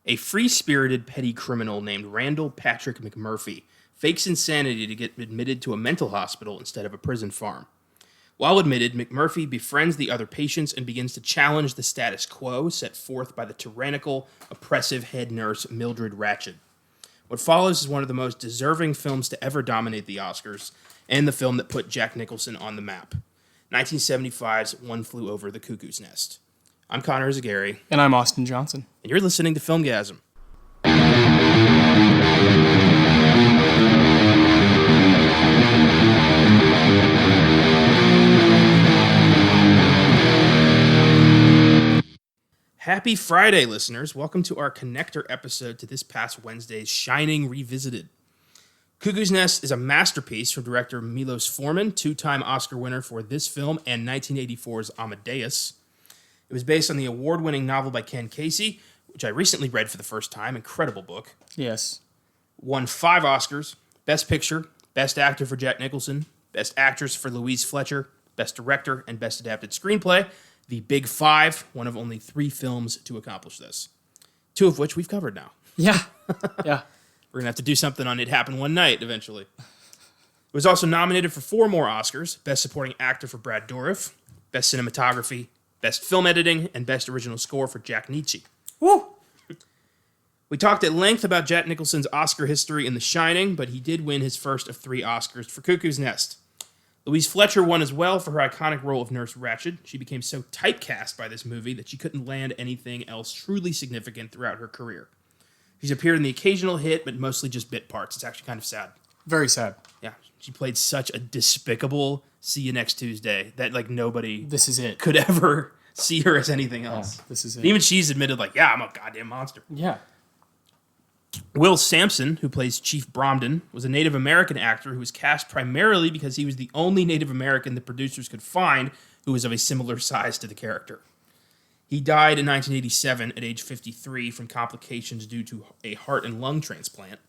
A free-spirited petty criminal named Randall Patrick McMurphy fakes insanity to get admitted to a mental hospital instead of a prison farm. While admitted, McMurphy befriends the other patients and begins to challenge the status quo set forth by the tyrannical, oppressive head nurse Mildred Ratched. What follows is one of the most deserving films to ever dominate the Oscars, and the film that put Jack Nicholson on the map. 1975's One Flew Over the Cuckoo's Nest. I'm Connor Eyzaguirre. And I'm Austin Johnson. And you're listening to Filmgazm. Happy Friday, listeners. Welcome to our connector episode to this past Wednesday's Shining Revisited. Cuckoo's Nest is a masterpiece from director Milos Forman, two-time Oscar winner for this film and 1984's Amadeus. It was based on the award-winning novel by Ken Kesey, which I recently read for the first time. Incredible book. Yes. Won 5 Oscars: Best Picture, Best Actor for Jack Nicholson, Best Actress for Louise Fletcher, Best Director, and Best Adapted Screenplay. The Big Five, one of only 3 films to accomplish this. 2 of which we've covered now. Yeah. Yeah. We're going to have to do something on It Happened One Night eventually. It was also nominated for 4 more Oscars: Best Supporting Actor for Brad Dourif, Best Cinematography, Best Film Editing, and Best Original Score for Jack Nitzsche. Woo! We talked at length about Jack Nicholson's Oscar history in The Shining, but he did win his first of 3 Oscars for Cuckoo's Nest. Louise Fletcher won as well for her iconic role of Nurse Ratched. She became so typecast by this movie that she couldn't land anything else truly significant throughout her career. She's appeared in the occasional hit, but mostly just bit parts. It's actually kind of sad. Very sad. Yeah, she played such a despicable See You Next Tuesday that nobody This is it. could ever see her as anything else. Yeah, this is it. And even she's admitted, I'm a goddamn monster. Yeah. Will Sampson, who plays Chief Bromden, was a Native American actor who was cast primarily because he was the only Native American the producers could find who was of a similar size to the character. He died in 1987 at age 53 from complications due to a heart and lung transplant.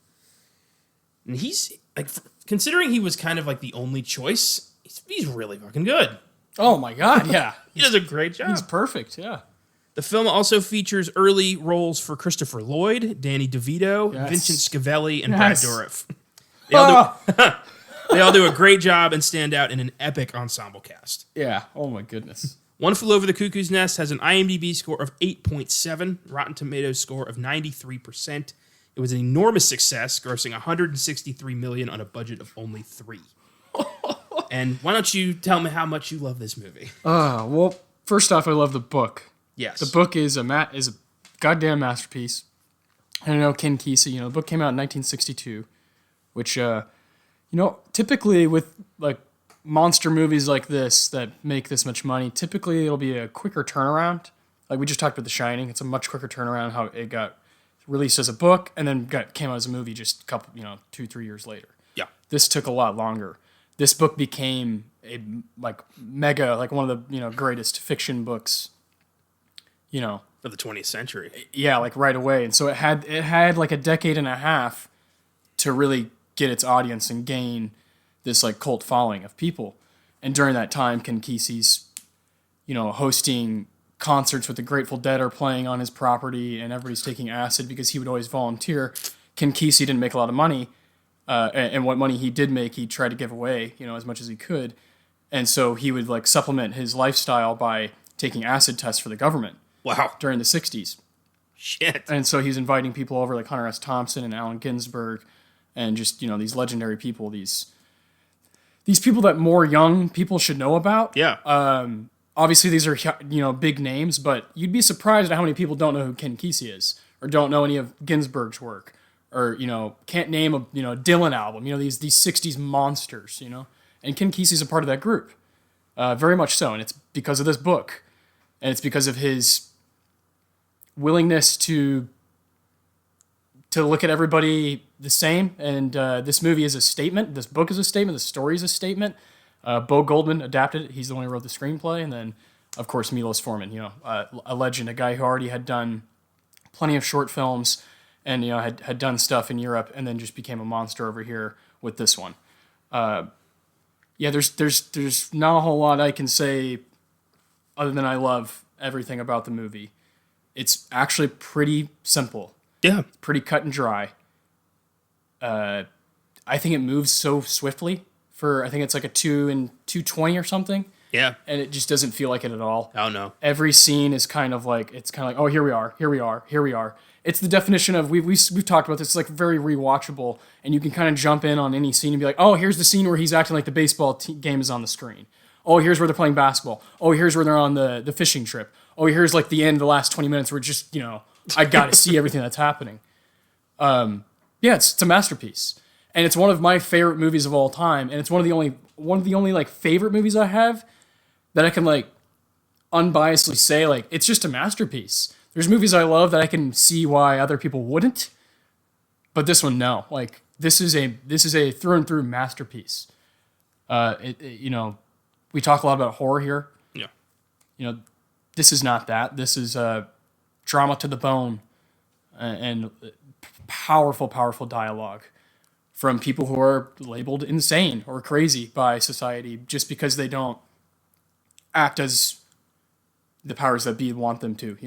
And he's, considering he was kind of the only choice, he's really fucking good. Oh my God, yeah. He does a great job. He's perfect, yeah. The film also features early roles for Christopher Lloyd, Danny DeVito, Yes. Vincent Scavelli, and Yes. Brad Dourif. They all do a great job and stand out in an epic ensemble cast. Yeah, oh my goodness. One Flew Over the Cuckoo's Nest has an IMDb score of 8.7, Rotten Tomatoes score of 93%. It was an enormous success, grossing $163 million on a budget of only 3. And why don't you tell me how much you love this movie? Well, first off, I love the book. Yes. The book is a goddamn masterpiece. I don't know, Ken Kesey, the book came out in 1962, which, typically with, monster movies like this that make this much money, typically it'll be a quicker turnaround. Like we just talked about The Shining, it's a much quicker turnaround how it got released as a book and then came out as a movie just a couple, 2-3 years later. Yeah. This took a lot longer. This book became a mega, one of the greatest fiction books, Of the 20th century. Yeah, right away. And so it had a decade and a half to really get its audience and gain this cult following of people. And during that time, Ken Kesey's, hosting concerts with the Grateful Dead are playing on his property, and everybody's taking acid because he would always volunteer. Ken Kesey didn't make a lot of money, and what money he did make, he tried to give away, as much as he could. And so he would supplement his lifestyle by taking acid tests for the government. Wow. During the 60s. Shit. And so he's inviting people over like Hunter S. Thompson and Allen Ginsberg and just, these legendary people, these people that more young people should know about. Yeah. Obviously, these are, big names, but you'd be surprised at how many people don't know who Ken Kesey is or don't know any of Ginsberg's work or, can't name a, Dylan album, these 60s monsters, And Ken Kesey's a part of that group. Very much so. And it's because of this book. And it's because of his willingness to look at everybody the same. And this movie is a statement. This book is a statement. The story is a statement. Bo Goldman adapted it. He's the one who wrote the screenplay. And then, of course, Milos Forman, a legend, a guy who already had done plenty of short films and, had done stuff in Europe and then just became a monster over here with this one. There's not a whole lot I can say other than I love everything about the movie. It's actually pretty simple. Yeah. Pretty cut and dry. I think it moves so swiftly I think it's like a 2 and 220 or something. Yeah. And it just doesn't feel like it at all. Oh, no. Every scene is kind of like, oh, here we are. It's the definition of, we've talked about this, it's like very rewatchable, and you can kind of jump in on any scene and be like, oh, here's the scene where he's acting like the baseball game is on the screen. Oh, here's where they're playing basketball. Oh, here's where they're on the fishing trip. Oh, here's like the end, the last 20 minutes where just, I got to see everything that's happening. Yeah, it's a masterpiece. And it's one of my favorite movies of all time, and it's one of the only like favorite movies I have that I can like unbiasedly say like it's just a masterpiece. There's movies I love that I can see why other people wouldn't, but this one no. Like this is a through and through masterpiece. We talk a lot about horror here. Yeah. This is not that. This is drama to the bone and powerful dialogue from people who are labeled insane or crazy by society just because they don't act as the powers that be want them to,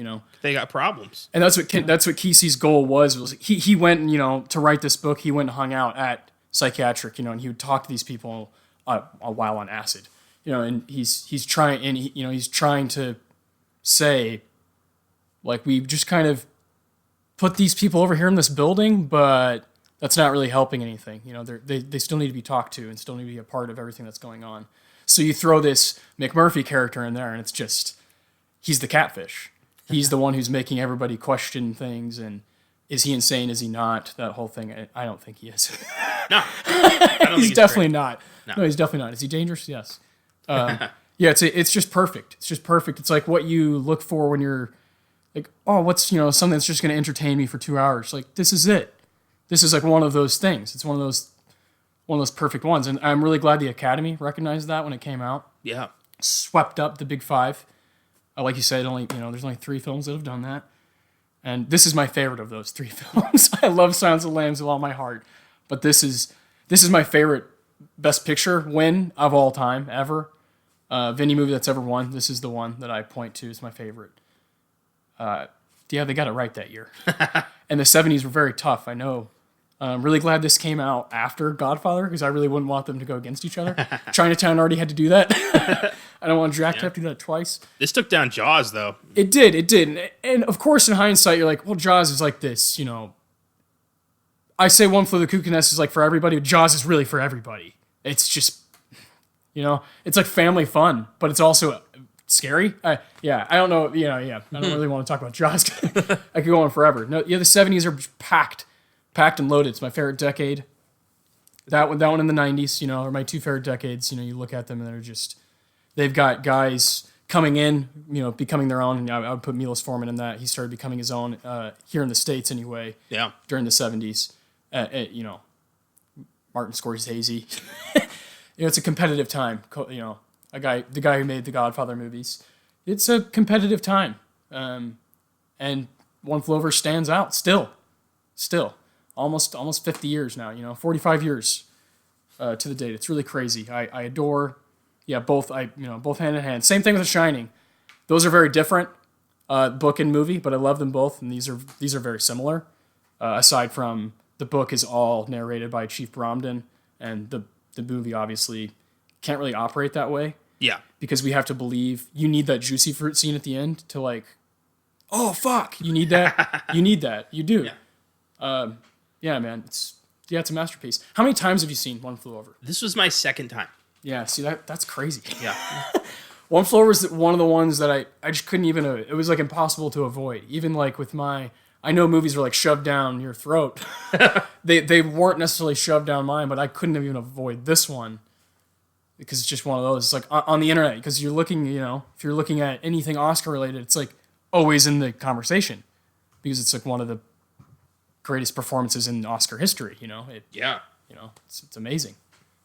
They got problems. And that's what Kesey's goal was he went, to write this book, he went and hung out at psychiatric, and he would talk to these people while on acid, and he's trying to say, like, we've just kind of put these people over here in this building, but that's not really helping anything. They still need to be talked to and still need to be a part of everything that's going on. So you throw this McMurphy character in there, and it's just, he's the catfish. He's the one who's making everybody question things, and is he insane? Is he not? That whole thing. I don't think he is. No. I don't He's think definitely great. not. No. No, he's definitely not. Is he dangerous? Yes. Yeah, it's just perfect. It's just perfect. It's like what you look for when you're like, oh, what's, something that's just going to entertain me for 2 hours. Like, this is it. This is like one of those things. It's one of those perfect ones. And I'm really glad the Academy recognized that when it came out. Yeah. Swept up the big five. Like you said, there's only 3 films that have done that. And this is my favorite of those 3 films. I love Silence of the Lambs with all my heart. But this is my favorite Best Picture win of all time, ever. Of any movie that's ever won, this is the one that I point to as my favorite. Yeah, they got it right that year. And the 70s were very tough, I know. I'm really glad this came out after Godfather, because I really wouldn't want them to go against each other. Chinatown already had to do that. I don't want Jack to have to do that twice. This took down Jaws, though. It did. And of course, in hindsight, you're like, well, Jaws is like this, I say One Flew the Cuckoo Nest is like for everybody, but Jaws is really for everybody. It's just, it's like family fun, but it's also scary. I don't know. I don't really want to talk about Jaws. I could go on forever. No, the 70s are packed and loaded. It's my favorite decade. That one in the 90s, are my 2 favorite decades. You look at them and they're just, they've got guys coming in, becoming their own. And I would put Milos Forman in that. He started becoming his own here in the States anyway. Yeah. During the 70s. Martin Scorsese. It's a competitive time. The guy who made the Godfather movies. It's a competitive time. And One Flew Over stands out still. Almost 50 years now, 45 years to the date. It's really crazy. I adore, both hand in hand. Same thing with The Shining. Those are very different, book and movie, but I love them both, and these are very similar. Aside from the book is all narrated by Chief Bromden, and the movie obviously can't really operate that way. Yeah. Because we have to believe you need that juicy fruit scene at the end to like, oh fuck, you need that. You do. Yeah. Yeah, man. It's a masterpiece. How many times have you seen One Flew Over? This was my second time. Yeah, see that's crazy. Yeah. One Flew Over is one of the ones that I just couldn't even. It was like impossible to avoid. Even like with I know movies are like shoved down your throat. They weren't necessarily shoved down mine, but I couldn't even avoid this one because it's just one of those. It's like on the internet because you're looking, if you're looking at anything Oscar related, it's like always in the conversation because it's like one of the greatest performances in Oscar history. It's amazing.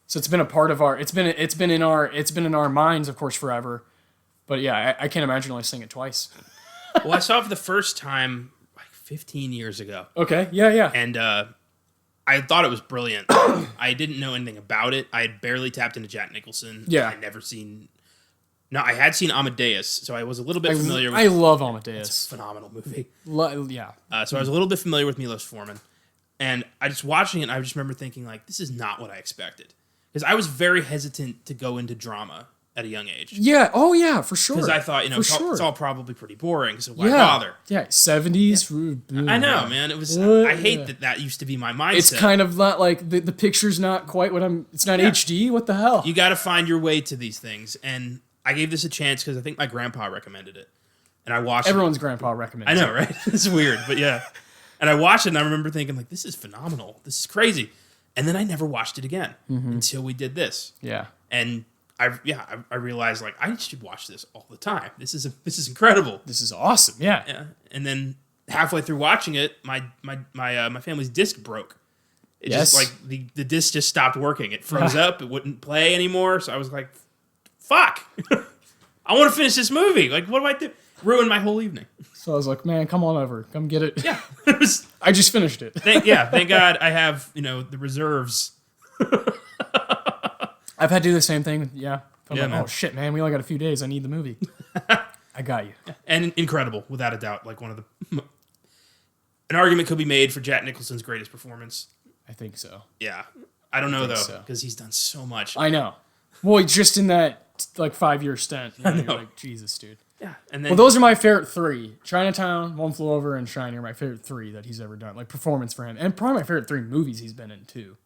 So it's been a part of it's been in our minds, of course, forever. But yeah, I can't imagine only seeing it twice. Well, I saw it for the first time like 15 years ago. Okay, yeah. And I thought it was brilliant. I didn't know anything about it. I had barely tapped into Jack Nicholson. Yeah. I'd never seen No, I had seen Amadeus, so I was a little bit familiar with I love It's Amadeus. a phenomenal movie. Yeah. So I was a little bit familiar with Milos Forman. And I just watching it, I just remember thinking, like, this is not what I expected. Because I was very hesitant to go into drama at a young age. Yeah. Oh, yeah, for sure. Because I thought, it's all probably pretty boring, so why bother? Yeah, 70s. I know, man. It was. I hate that used to be my mindset. It's kind of not like the picture's not quite what I'm. It's not HD. What the hell? You got to find your way to these things, and I gave this a chance because I think my grandpa recommended it, and I watched. Everyone's grandpa recommends. I know, right? It's weird, but yeah. And I watched it, and I remember thinking, like, this is phenomenal. This is crazy. And then I never watched it again until we did this. Yeah. And I realized, like, I should watch this all the time. This is incredible. This is awesome. Yeah. Yeah. And then halfway through watching it, my family's disc broke. It just, like, the disc just stopped working. It froze up. It wouldn't play anymore. So I was like, fuck. I want to finish this movie. Like, what do I do? Ruined my whole evening. So I was like, man, come on over. Come get it. Yeah. I just finished it. Thank God I have, the reserves. I've had to do the same thing. Yeah. I'm like, man. oh, shit, man. We only got a few days. I need the movie. I got you. And incredible, without a doubt. Like, an argument could be made for Jack Nicholson's greatest performance. I think so. Yeah. I don't know, though, so. because he's done so much. I know. Well, just in that, like, 5-year stint. You know, you're like, Jesus, dude. Yeah. And then, Well, those are my favorite 3. Chinatown, One Flew Over, and Shining are my favorite 3 that he's ever done. Like, performance for him. And probably my favorite 3 movies he's been in, too.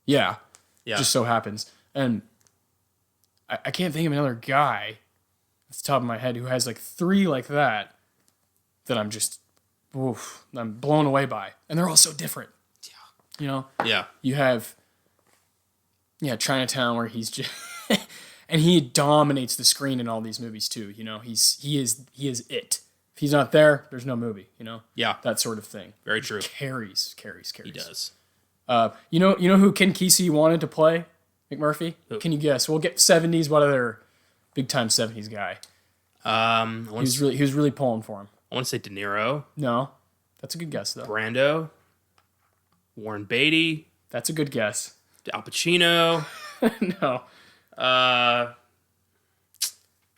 Yeah. Just so happens. And I can't think of another guy off the top of my head who has, like, 3 like that I'm just, I'm blown away by. And they're all so different. Yeah. You know? Yeah. You have, Chinatown where he's just... And he dominates the screen in all these movies too. You know, he is it. If he's not there, there's no movie. You know, Yeah. that sort of thing. Very true. Carries. He does. You know who Ken Kesey wanted to play McMurphy? Who? Can you guess? We'll get 70s. What other big time 70s guy? He was really pulling for him. I want to say De Niro, No, that's a good guess though. Brando, Warren Beatty, That's a good guess. Al Pacino, No.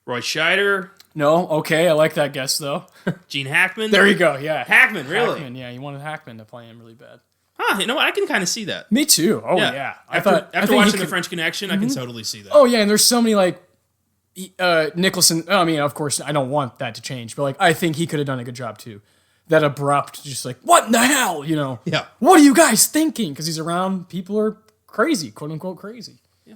Roy Scheider, No. Okay, I like that guess though. Gene Hackman. There you go. Yeah. Hackman, really? Hackman, yeah, you wanted Hackman to play him really bad. Huh, you know what? I can kind of see that. Me too. Oh yeah. After I think watching The French Connection, I can totally see that. Oh yeah, and there's so many like Nicholson. I mean, of course, I don't want that to change, but like I think he could have done a good job too. That abrupt, just like what in the hell, you know? Yeah. What are you guys thinking? Because he's around people who are crazy, quote unquote crazy. Yeah.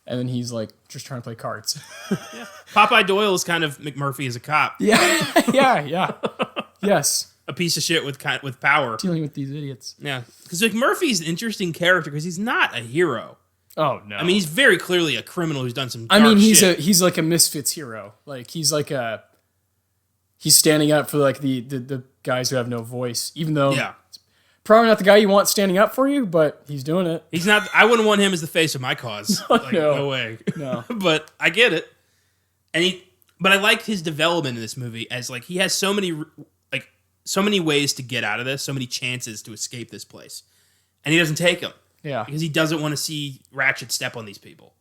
And then he's like just trying to play cards. Yeah. Popeye Doyle is kind of McMurphy as a cop. yeah. Yes. A piece of shit with power. Dealing with these idiots. Yeah. Because McMurphy's an interesting character because he's not a hero. Oh no. I mean, he's very clearly a criminal who's done some. He's like a misfits hero. Like he's standing up for like the guys who have no voice, even though probably not the guy you want standing up for you, but he's doing it. He's not. I wouldn't want him as the face of my cause. No way. No. But I get it. But I like his development in this movie as like he has so many ways to get out of this, so many chances to escape this place, and he doesn't take them. Yeah. Because he doesn't want to see Ratchet step on these people.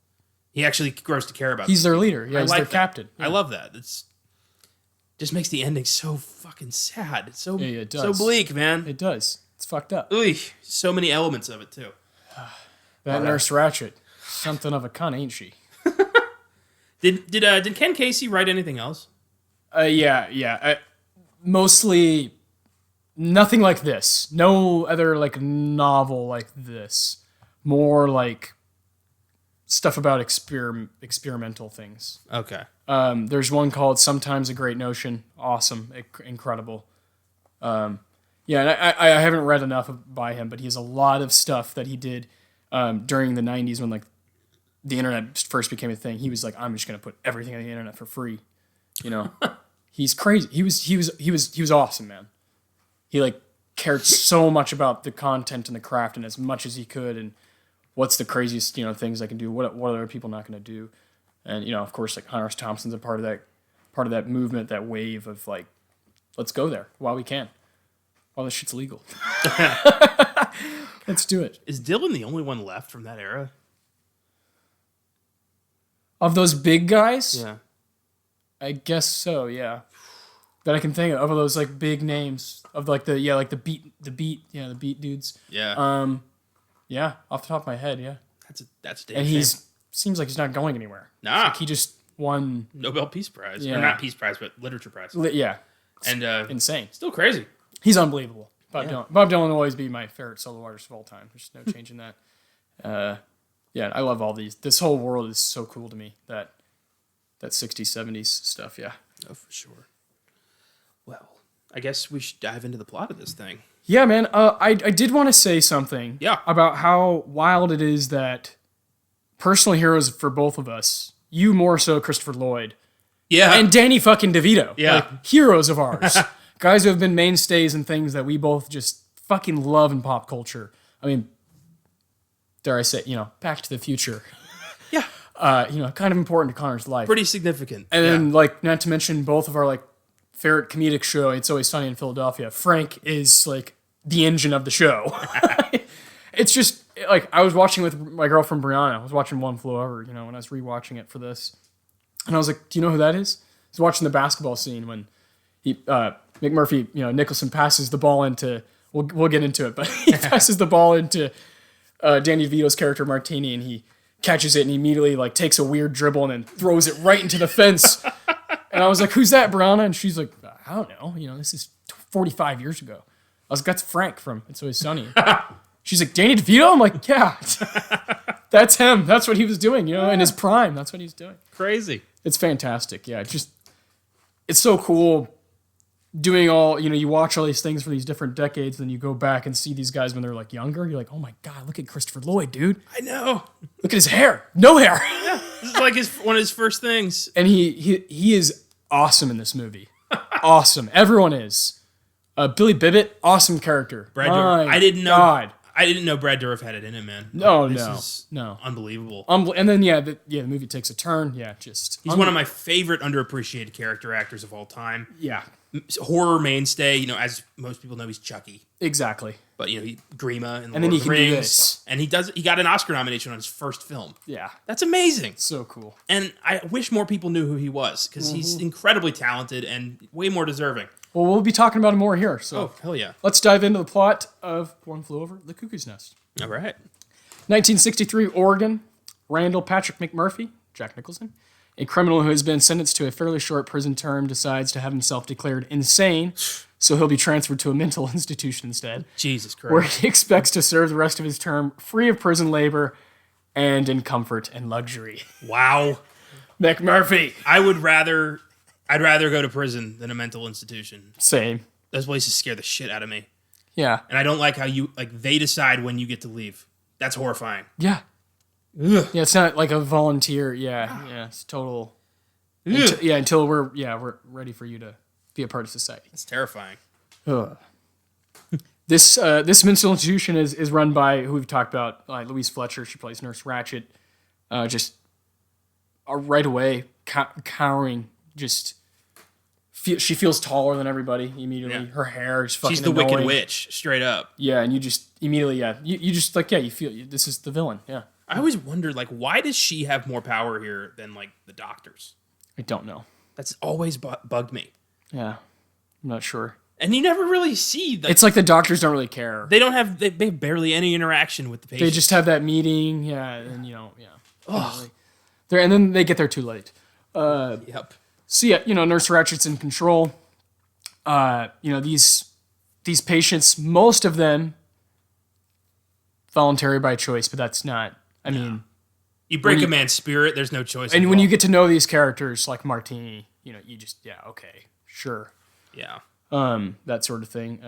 He actually grows to care about. He's their leader. Yeah, he's their captain. I love that. Just makes the ending so fucking sad. It's so it does. so bleak, man. It does. It's fucked up. Ooh, so many elements of it too. That Nurse Ratchet, something of a cunt, ain't she? Did Ken Kesey write anything else? Yeah. Mostly nothing like this. No other like novel like this. More like stuff about experimental things. Okay. There's one called Sometimes a Great Notion. Awesome. Incredible. And I haven't read enough by him, but he has a lot of stuff that he did during the 90s when like the internet first became a thing. He was like, I'm just going to put everything on the internet for free. You know, he's crazy. He was awesome, man. He like cared so much about the content and the craft and as much as he could. And what's the craziest, things I can do? What are people not going to do? And, of course, like Hunter S. Thompson's a part of that movement, that wave of like, let's go there while we can. While this shit's legal. Let's do it. Is Dylan the only one left from that era? Of those big guys? Yeah. I guess so. Yeah. That I can think of those like big names of like the beat dudes. Yeah. Yeah, off the top of my head, yeah. That's a damn And shame. seems like he's not going anywhere. Nah. It's like he just won. Nobel Peace Prize. Yeah. Or not Peace Prize, but Literature Prize. Yeah, And insane. still crazy. He's unbelievable. Bob Dylan will always be my favorite solo artist of all time. There's no changing that. Yeah, I love all these. This whole world is so cool to me. That 60s, 70s stuff. Yeah. Oh, for sure. Well, I guess we should dive into the plot of this thing. Yeah, man. I did want to say something. Yeah. About how wild it is that personal heroes for both of us. You more so, Christopher Lloyd. Yeah. And Danny fucking DeVito. Yeah. Like, heroes of ours. Guys who have been mainstays in things that we both just fucking love in pop culture. I mean, dare I say, Back to the Future. Yeah. Kind of important to Connor's life. Pretty significant. And then, not to mention both of our, favorite comedic show, It's Always Sunny in Philadelphia. Frank is, the engine of the show. It's just, I was watching with my girlfriend Brianna. I was watching One Flew Over, when I was rewatching it for this. And I was like, do you know who that is? I was watching the basketball scene when McMurphy, Nicholson passes the ball into, we'll get into it, but he passes the ball into Danny DeVito's character Martini, and he catches it and he immediately takes a weird dribble and then throws it right into the fence. And I was like, who's that, Brianna? And she's like, I don't know. This is 45 years ago. I was like, that's Frank from It's Always Sunny. She's like, Danny DeVito? I'm like, yeah. That's him. That's what he was doing, in his prime. That's what he's doing. Crazy. It's fantastic. Yeah, it's so cool doing all, you watch all these things from these different decades, then you go back and see these guys when they're younger. You're like, oh my God, look at Christopher Lloyd, dude. I know. Look at his hair. No hair. Yeah. This is one of his first things. And he is awesome in this movie. Awesome. Everyone is. Billy Bibbit, awesome character. Brad Dourif. I didn't know. God. I didn't know Brad Dourif had it in him, man. No. Unbelievable. And then the movie takes a turn. Yeah, he's one of my favorite underappreciated character actors of all time. Yeah. Horror mainstay. As most people know, he's Chucky. Exactly. But Grima and then he Lord of the can do Rings, this. and he got an Oscar nomination on his first film. Yeah. That's amazing. So cool. And I wish more people knew who he was, because he's incredibly talented and way more deserving. Well, we'll be talking about him more here. So Oh, hell yeah. let's dive into the plot of One Flew Over the Cuckoo's Nest. All right. 1963, Oregon. Randall Patrick McMurphy, Jack Nicholson, a criminal who has been sentenced to a fairly short prison term, decides to have himself declared insane, so he'll be transferred to a mental institution instead. Jesus Christ. Where he expects to serve the rest of his term free of prison labor and in comfort and luxury. Wow. McMurphy. I'd rather go to prison than a mental institution. Same. Those places scare the shit out of me. Yeah. And I don't like how they decide when you get to leave. That's horrifying. Yeah. Ugh. Yeah, it's not like a volunteer. Yeah, it's total. Until we're ready for you to be a part of society. It's terrifying. Ugh. This mental institution is run by who we've talked about, Louise Fletcher. She plays Nurse Ratched. Right away, cowering. She feels taller than everybody immediately. Yeah. Her hair is fucking. She's the annoying. Wicked Witch, straight up. Yeah, and you just immediately, you just you feel this is the villain. Yeah. I always wondered, why does she have more power here than the doctors? I don't know. That's always bugged me. Yeah, I'm not sure. And you never really see. It's like the doctors don't really care. They don't have. They have barely any interaction with the patient. They just have that meeting. Yeah, and and then they get there too late. Yep. So Nurse Ratchet's in control. These patients, most of them, voluntary by choice, but that's not. I mean, you break a man's spirit. There's no choice. And when you get to know these characters like Martini, you just okay, sure. Yeah. That sort of thing.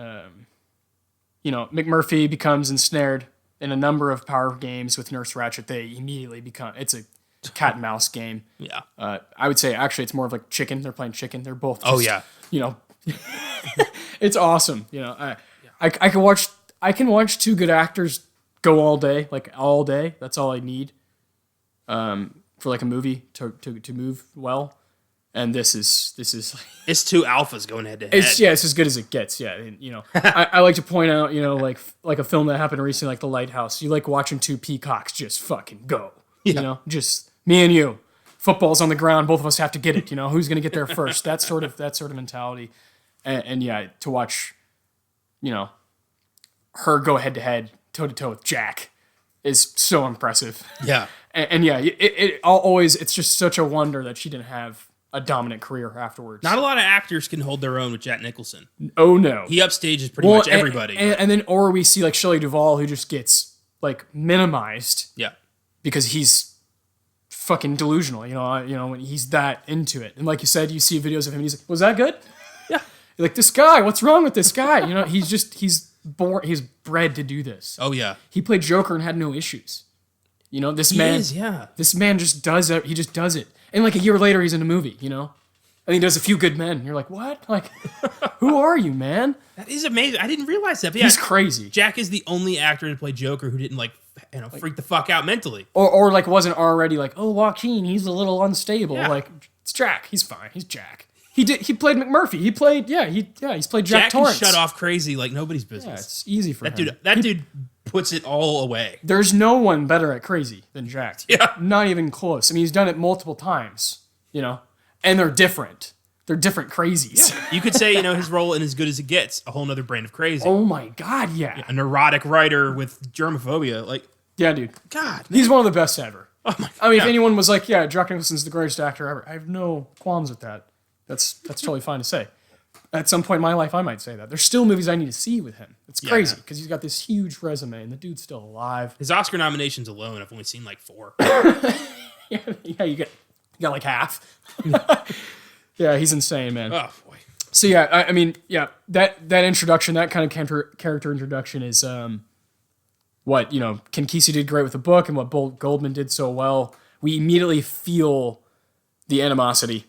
McMurphy becomes ensnared in a number of power games with Nurse Ratched. They immediately become. It's a cat and mouse game. Yeah. I would say actually it's more of like chicken. They're playing chicken. They're both. It's awesome. I can watch two good actors go all day. That's all I need. For a movie to move well. And this is it's two alphas going head to head. It's as good as it gets. Yeah, and, I like to point out, like a film that happened recently, like The Lighthouse. You like watching two peacocks just fucking go. Yeah. Just me and you. football's on the ground, both of us have to get it. Who's going to get there first? That sort of mentality, and yeah, to watch, her go head to head, toe to toe with Jack, is so impressive. Yeah. And yeah, it's just such a wonder that she didn't have a dominant career afterwards. Not a lot of actors can hold their own with Jack Nicholson. Oh no, He upstages pretty much everybody. And then, or we see like Shelley Duvall, who just gets like minimized. Yeah. Because he's fucking delusional. When he's that into it. And like you said, you see videos of him, and he's like, "Was that good?" Yeah. You're like, this guy, what's wrong with this guy? He's born, he's bred to do this. Oh yeah. He played Joker and had no issues. This He man, is, yeah. This man just does it. He just does it. And like a year later, he's in a movie. And he does A Few Good Men. You're like, what? Like, who are you, man? That is amazing. I didn't realize that. But yeah, He's crazy. Jack is the only actor to play Joker who didn't freak the fuck out mentally. Or like wasn't already like, oh, Joaquin, he's a little unstable. Yeah. Like, it's Jack. He's fine. He's Jack. He played McMurphy. He's played Jack Torrance. Can shut off crazy like nobody's business. Yeah, it's easy for him. That dude puts it all away. There's no one better at crazy than Jack. Yeah. Not even close. I mean, he's done it multiple times, and they're different. They're different crazies. Yeah. You could say, his role in As Good as It Gets, a whole nother brand of crazy. Oh my God, yeah. A neurotic writer with germophobia. Like, Yeah, dude. God. He's one of the best ever. Oh my God. I mean, if anyone was like, yeah, Jack Nicholson's the greatest actor ever, I have no qualms with that. That's totally fine to say. At some point in my life, I might say that. There's still movies I need to see with him. It's crazy because he's got this huge resume and the dude's still alive. His Oscar nominations alone, I've only seen like 4. Yeah, you got like half. Yeah, he's insane, man. Oh boy. So yeah, I mean, yeah, that introduction, that kind of character introduction is what Ken Kesey did great with the book, and what Goldman did so well. We immediately feel the animosity,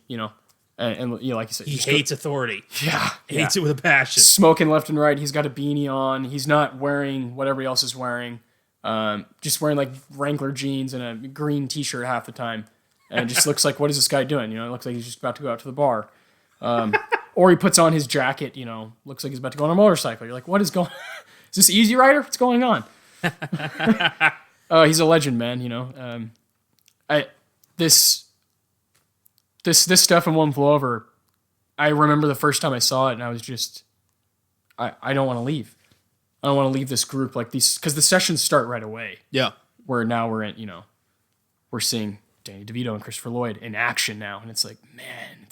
and like you said, He hates authority. Yeah, Hates it with a passion. Smoking left and right. He's got a beanie on. He's not wearing what everybody else is wearing. Just wearing like Wrangler jeans and a green T-shirt half the time, and it just looks like, what is this guy doing? It looks like he's just about to go out to the bar. Or he puts on his jacket. Looks like he's about to go on a motorcycle. You're like, what is going? Is this Easy Rider? What's going on? He's a legend, man. This stuff in One Flew Over, I remember the first time I saw it, and I was just, I don't want to leave. I don't want to leave this group like these, because the sessions start right away. Yeah. Where now we're in, we're seeing Danny DeVito and Christopher Lloyd in action now, and it's like, man,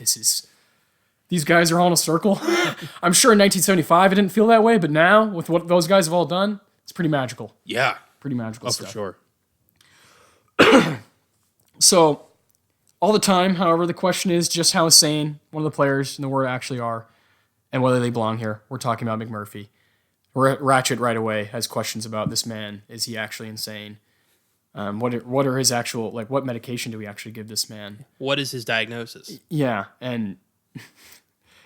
these guys are all in a circle. I'm sure in 1975 it didn't feel that way, but now with what those guys have all done, it's pretty magical. Yeah. Pretty magical stuff. For sure. So, all the time, however, the question is just how sane one of the players in the Word actually are, and whether they belong here. We're talking about McMurphy. Ratchet right away has questions about this man. Is he actually insane? What are his actual, like, what medication do we actually give this man? What is his diagnosis? Yeah, and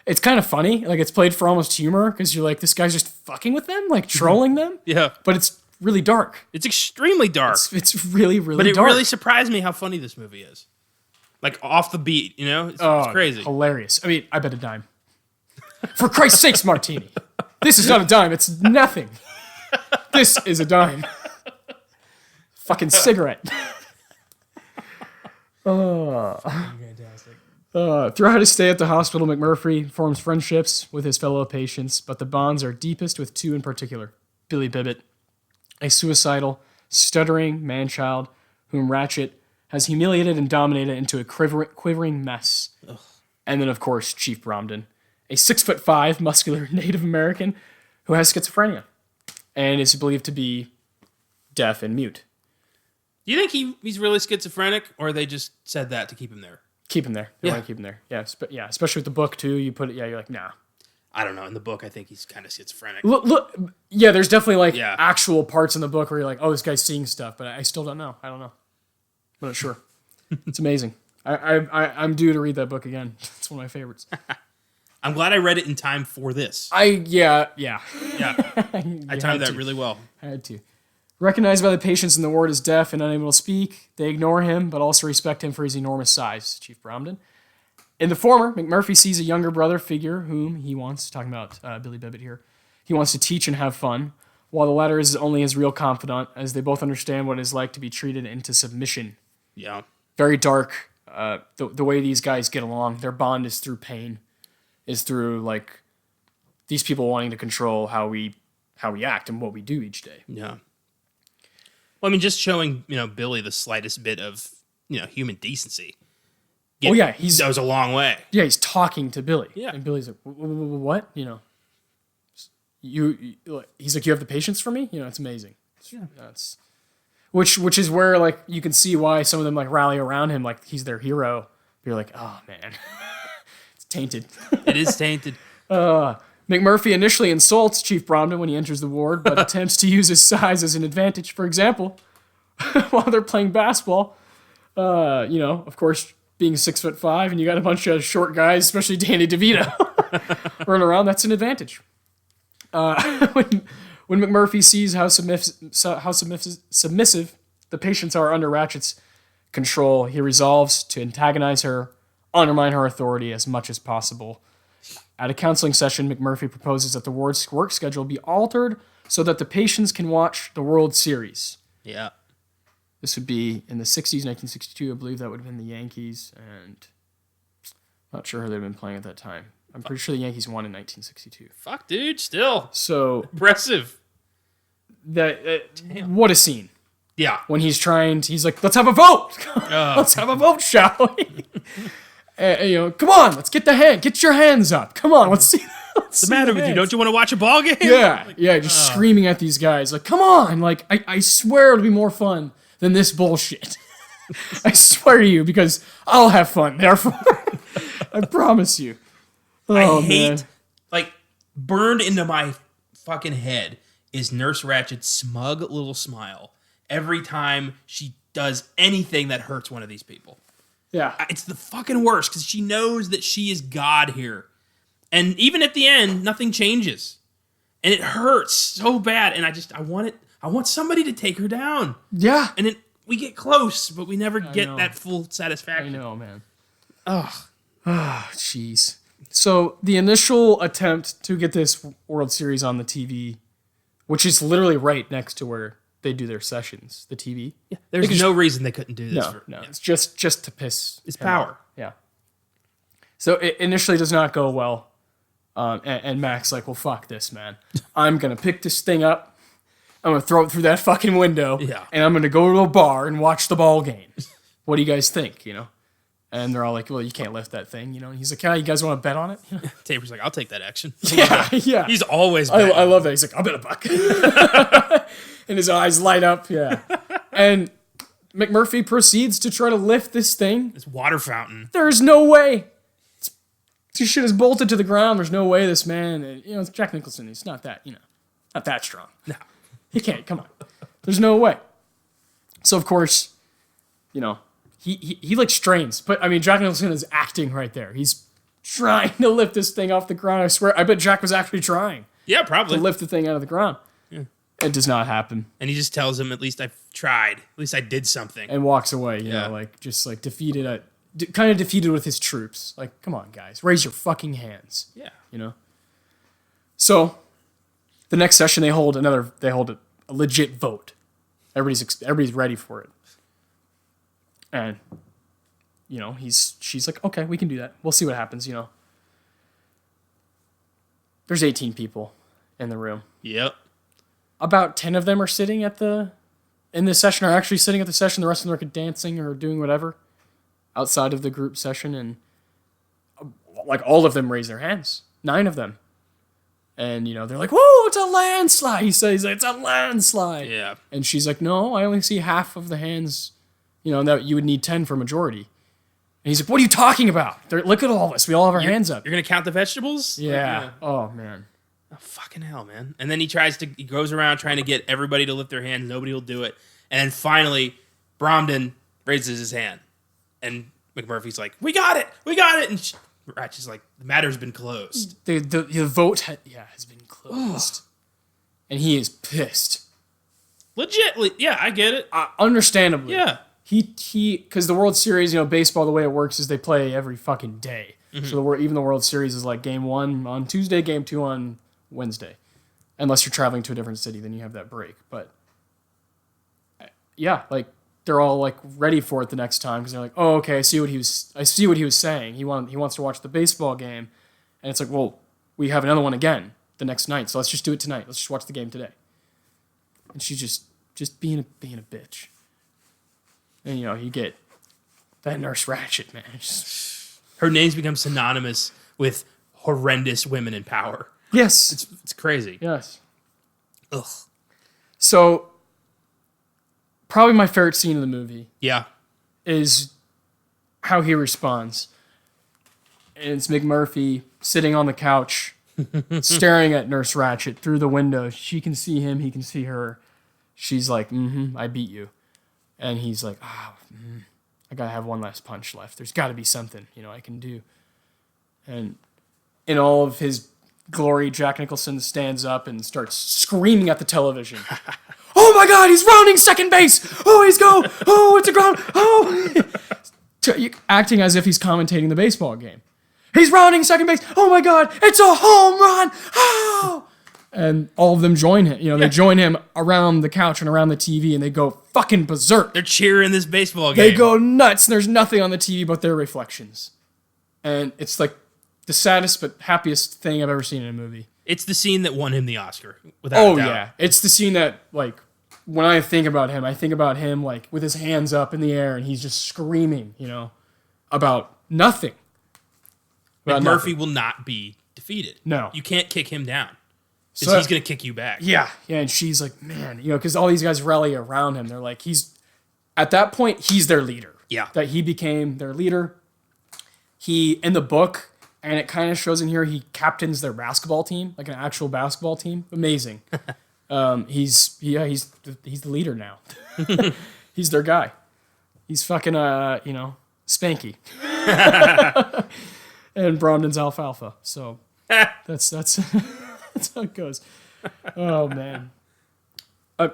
it's kind of funny. Like, it's played for almost humor, because you're like, this guy's just fucking with them, like, trolling them? Yeah. But it's really dark. It's extremely dark. It's really, really dark. But it dark. really surprised me how funny this movie is. Like, off the beat, It's crazy. Hilarious. I mean, I bet a dime. For Christ's sakes, Martini. This is not a dime. It's nothing. This is a dime. Fucking cigarette. Fantastic. Throughout his stay at the hospital, McMurphy forms friendships with his fellow patients, but the bonds are deepest with 2 in particular. Billy Bibbit, a suicidal, stuttering man-child whom Ratchet has humiliated and dominated into a quivering mess. Ugh. And then, of course, Chief Bromden, a 6'5" muscular Native American who has schizophrenia and is believed to be deaf and mute. Do you think he's really schizophrenic, or they just said that to keep him there? Keep him there. They want to keep him there. Yeah, especially with the book, too. You put it, you're like, nah. I don't know. In the book, I think he's kind of schizophrenic. Look, yeah, there's definitely, actual parts in the book where you're like, oh, this guy's seeing stuff, but I still don't know. I don't know. I'm not sure. It's amazing. I'm due to read that book again. It's one of my favorites. I'm glad I read it in time for this. Yeah. I timed that really well. I had to. Recognized by the patients in the ward as deaf and unable to speak, they ignore him, but also respect him for his enormous size, Chief Bromden. In the former, McMurphy sees a younger brother figure whom he wants, talking about Billy Bibbit here, he wants to teach and have fun, while the latter is only his real confidant, as they both understand what it is like to be treated into submission. Yeah. Very dark, the way these guys get along, their bond is through pain, is through like these people wanting to control how we act and what we do each day. Yeah. Well, I mean, just showing, Billy the slightest bit of, human decency. Oh yeah, goes a long way. Yeah, he's talking to Billy. Yeah. And Billy's like, what? He's like, you have the patience for me? It's amazing. Yeah. That's which is where like you can see why some of them like rally around him, like he's their hero. You're like, oh man, it's tainted. It is tainted. McMurphy initially insults Chief Bromden when he enters the ward, but attempts to use his size as an advantage. For example, while they're playing basketball, of course, being 6'5" and you got a bunch of short guys, especially Danny DeVito, running around, that's an advantage. When McMurphy sees how submissive the patients are under Ratchet's control, he resolves to antagonize her, undermine her authority as much as possible. At a counseling session, McMurphy proposes that the ward's work schedule be altered so that the patients can watch the World Series. Yeah. This would be in the 60s, 1962. I believe that would have been the Yankees, and not sure who they'd been playing at that time. I'm pretty sure the Yankees won in 1962. Fuck, dude, still. So impressive. What a scene. Yeah. When he's like, let's have a vote. Let's have a vote, shall we? Come on, let's get your hands up. Come on, let's see. What's the matter with you? Don't you want to watch a ball game? Yeah, just screaming at these guys. Like, come on. Like, I swear it'll be more fun than this bullshit. I swear to you, because I'll have fun, therefore. I promise you. Oh, I hate, man. like, burned into my fucking head is Nurse Ratchet's smug little smile every time she does anything that hurts one of these people. Yeah. It's the fucking worst, because she knows that she is God here. And even at the end, nothing changes. And it hurts so bad. And I want somebody to take her down. Yeah. And then we get close, but we never get that full satisfaction. I know, man. Ugh. Jeez. So the initial attempt to get this World Series on the TV, which is literally right next to where they do their sessions, the TV. Yeah, there's no reason they couldn't do this. No. It's just to piss. It's power. Off. Yeah. So it initially does not go well. And Mac's like, well, fuck this, man. I'm going to pick this thing up. I'm going to throw it through that fucking window. Yeah. And I'm going to go to a bar and watch the ball game. What do you guys think, And they're all like, well, you can't lift that thing, And he's like, yeah, you guys want to bet on it? Taper's like, I'll take that action. Yeah. He's always I love that. He's like, I'll bet $1. And his eyes light up, yeah. And McMurphy proceeds to try to lift this thing. This water fountain. There's no way. This shit is bolted to the ground. There's no way this man, it's Jack Nicholson. He's not that, not that strong. No. He can't, come on. There's no way. So, of course, he like strains. But, I mean, Jack Nicholson is acting right there. He's trying to lift this thing off the ground. I swear, I bet Jack was actually trying. Yeah, probably. To lift the thing out of the ground. Yeah. It does not happen. And he just tells him, at least I've tried. At least I did something. And walks away, defeated kind of defeated with his troops. Like, come on, guys. Raise your fucking hands. Yeah. So, the next session they hold a legit vote. Everybody's ready for it. And, she's like, okay, we can do that. We'll see what happens, There's 18 people in the room. Yep. About 10 of them are sitting in the session, are actually sitting at the session. The rest of them are dancing or doing whatever outside of the group session. And like all of them raise their hands. 9 of them. And, they're like, whoa, it's a landslide. He says, it's a landslide. Yeah. And she's like, no, I only see half of the hands, that you would need 10 for majority. And he's like, what are you talking about? Look at all of us. We all have our hands up. You're going to count the vegetables? Yeah. Oh, man. Oh, fucking hell, man. And then he goes around trying to get everybody to lift their hands. Nobody will do it. And then finally, Bromden raises his hand. And McMurphy's like, we got it. And Ratchet's like, the matter's been closed. The vote has been closed. And he is pissed. Legitly. Yeah, I get it. Understandably. Yeah. Because the World Series, baseball, the way it works is they play every fucking day. Mm-hmm. So even the World Series is like game 1 on Tuesday, game 2 on Wednesday. Unless you're traveling to a different city, then you have that break. But yeah, like they're all like ready for it the next time because they're like, oh, okay, I see what he was saying. He wants to watch the baseball game, and it's like, well, we have another one again the next night, so let's just do it tonight. Let's just watch the game today. And she's just being a bitch, and you get that Nurse Ratched, man. Her name's become synonymous with horrendous women in power. Yes, It's crazy. yes. Ugh. So, probably my favorite scene in the movie Yeah. is how he responds. And it's McMurphy sitting on the couch, staring at Nurse Ratched through the window. She can see him, he can see her. She's like, I beat you. And he's like, I gotta have one last punch left. There's gotta be something, I can do. And in all of his glory, Jack Nicholson stands up and starts screaming at the television. Oh my God, he's rounding second base. Oh, he's go. Oh, it's a ground. Oh. Acting as if he's commentating the baseball game. He's rounding second base. Oh my God, it's a home run. Oh. And all of them join him. They join him around the couch and around the TV and they go fucking berserk. They're cheering this baseball game. They go nuts. And there's nothing on the TV but their reflections. And it's like the saddest but happiest thing I've ever seen in a movie. It's the scene that won him the Oscar, without a doubt. Yeah. It's the scene that, like, when I think about him, like, with his hands up in the air and he's just screaming, about nothing. Murphy will not be defeated. No. You can't kick him down. Because he's going to kick you back. Yeah. Yeah, and she's like, man, because all these guys rally around him. They're like, at that point, he's their leader. Yeah. That he became their leader. In the book, and it kind of shows in here, he captains their basketball team, like an actual basketball team. Amazing. He's the leader now. He's their guy. He's fucking Spanky. And Bromden's alfalfa. So that's that's how it goes. Oh man.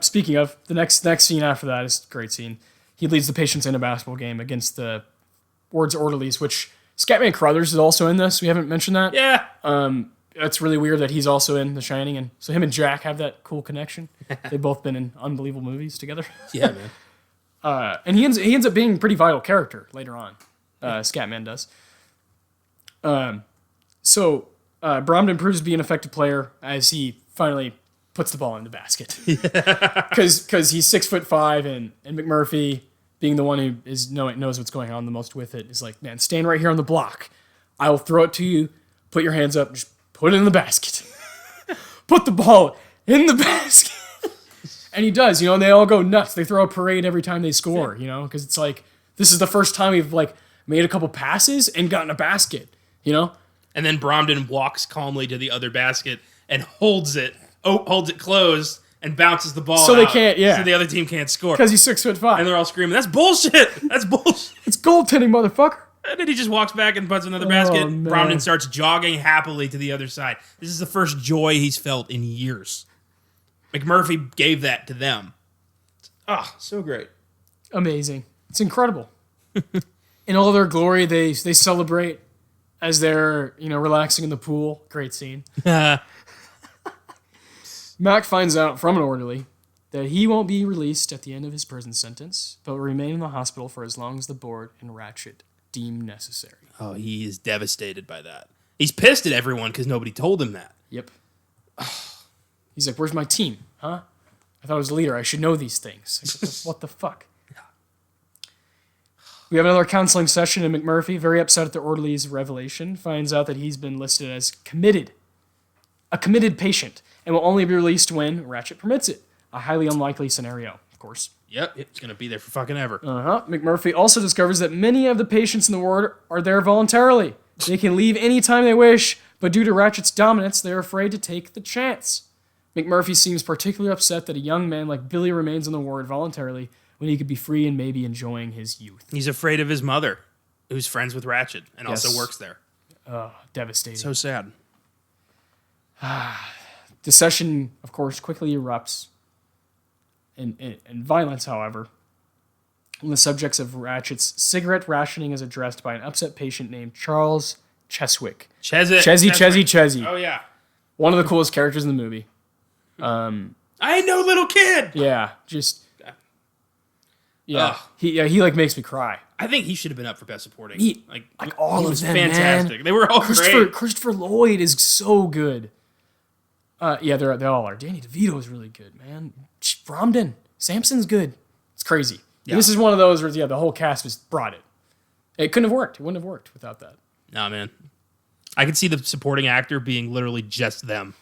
Speaking of, the next scene after that is a great scene. He leads the patients in a basketball game against the Ward's orderlies, which Scatman Crothers is also in this. We haven't mentioned that. Yeah. It's really weird that he's also in The Shining, and so him and Jack have that cool connection. They've both been in unbelievable movies together. Yeah, man. And he ends up being a pretty vital character later on. Scatman does. So Bromden proves to be an effective player as he finally puts the ball in the basket. Because he's 6'5", and McMurphy, being the one who knows what's going on the most with it, is like, man, stand right here on the block. I will throw it to you. Put your hands up. Just put it in the basket. Put the ball in the basket. And he does, and they all go nuts. They throw a parade every time they score, because it's like, this is the first time we've like made a couple passes and gotten a basket, And then Bromden walks calmly to the other basket and holds it closed and bounces the ball so out. They can't, yeah. So the other team can't score. Because he's 6'5". And they're all screaming, that's bullshit! That's bullshit! It's goaltending, motherfucker. And then he just walks back and puts another basket. Man. Bromden starts jogging happily to the other side. This is the first joy he's felt in years. McMurphy gave that to them. Ah, so great. Amazing. It's incredible. In all their glory, they celebrate as they're, relaxing in the pool. Great scene. Mac finds out from an orderly that he won't be released at the end of his prison sentence, but will remain in the hospital for as long as the board and Ratched deem necessary. Oh, he is devastated by that. He's pissed at everyone because nobody told him that. Yep. He's like, where's my team? Huh? I thought I was a leader. I should know these things. Like, what the fuck? We have another counseling session, and McMurphy, very upset at the orderly's revelation, finds out that he's been listed as a committed patient, and will only be released when Ratched permits it. A highly unlikely scenario, of course. Yep, it's going to be there for fucking ever. McMurphy also discovers that many of the patients in the ward are there voluntarily. They can leave anytime they wish, but due to Ratchet's dominance, they're afraid to take the chance. McMurphy seems particularly upset that a young man like Billy remains in the ward voluntarily when he could be free and maybe enjoying his youth. He's afraid of his mother, who's friends with Ratched and also works there. Devastating. So sad. The session, of course, quickly erupts in violence, however. And the subjects of Ratchet's cigarette rationing is addressed by an upset patient named Charles Cheswick. Chesy. Oh, yeah. One of the coolest characters in the movie. I ain't no little kid! Yeah, just... Yeah, Ugh. he like makes me cry. I think he should have been up for best supporting. Like all he of was them, fantastic. man. They were all great. Christopher Lloyd is so good. Yeah, they all are. Danny DeVito is really good, man. Bromden, Samson's good. It's crazy. Yeah. This is one of those where the whole cast just brought it. It couldn't have worked. It wouldn't have worked without that. Nah, man. I could see the supporting actor being literally just them.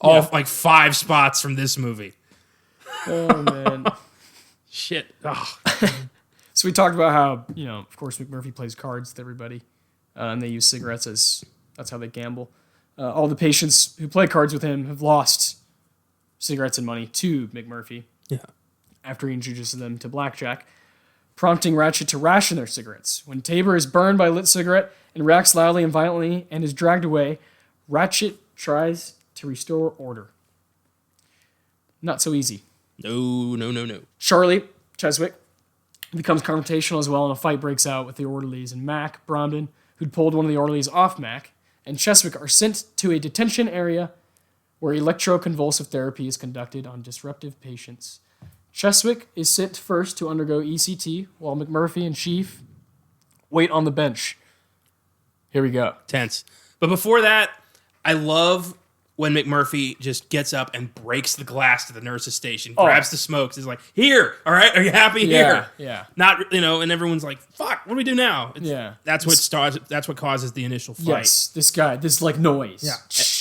All like 5 spots from this movie. Oh man. Shit. Ugh. So we talked about how, of course, McMurphy plays cards with everybody, and they use cigarettes that's how they gamble. All the patients who play cards with him have lost cigarettes and money to McMurphy. Yeah. After he introduces them to blackjack, prompting Ratchet to ration their cigarettes. When Tabor is burned by a lit cigarette and reacts loudly and violently and is dragged away, Ratchet tries to restore order. Not so easy. No. Charlie Cheswick becomes confrontational as well, and a fight breaks out with the orderlies, and Mac Bromden, who'd pulled one of the orderlies off Mac, and Cheswick are sent to a detention area where electroconvulsive therapy is conducted on disruptive patients. Cheswick is sent first to undergo ECT, while McMurphy and Chief wait on the bench. Here we go. Tense. But before that, I love when McMurphy just gets up and breaks the glass to the nurse's station, grabs the smokes, is like, here, all right, are you happy? Here. Yeah. Not, and everyone's like, fuck, what do we do now? That's what causes the initial fight. Yes, this like noise. Yeah.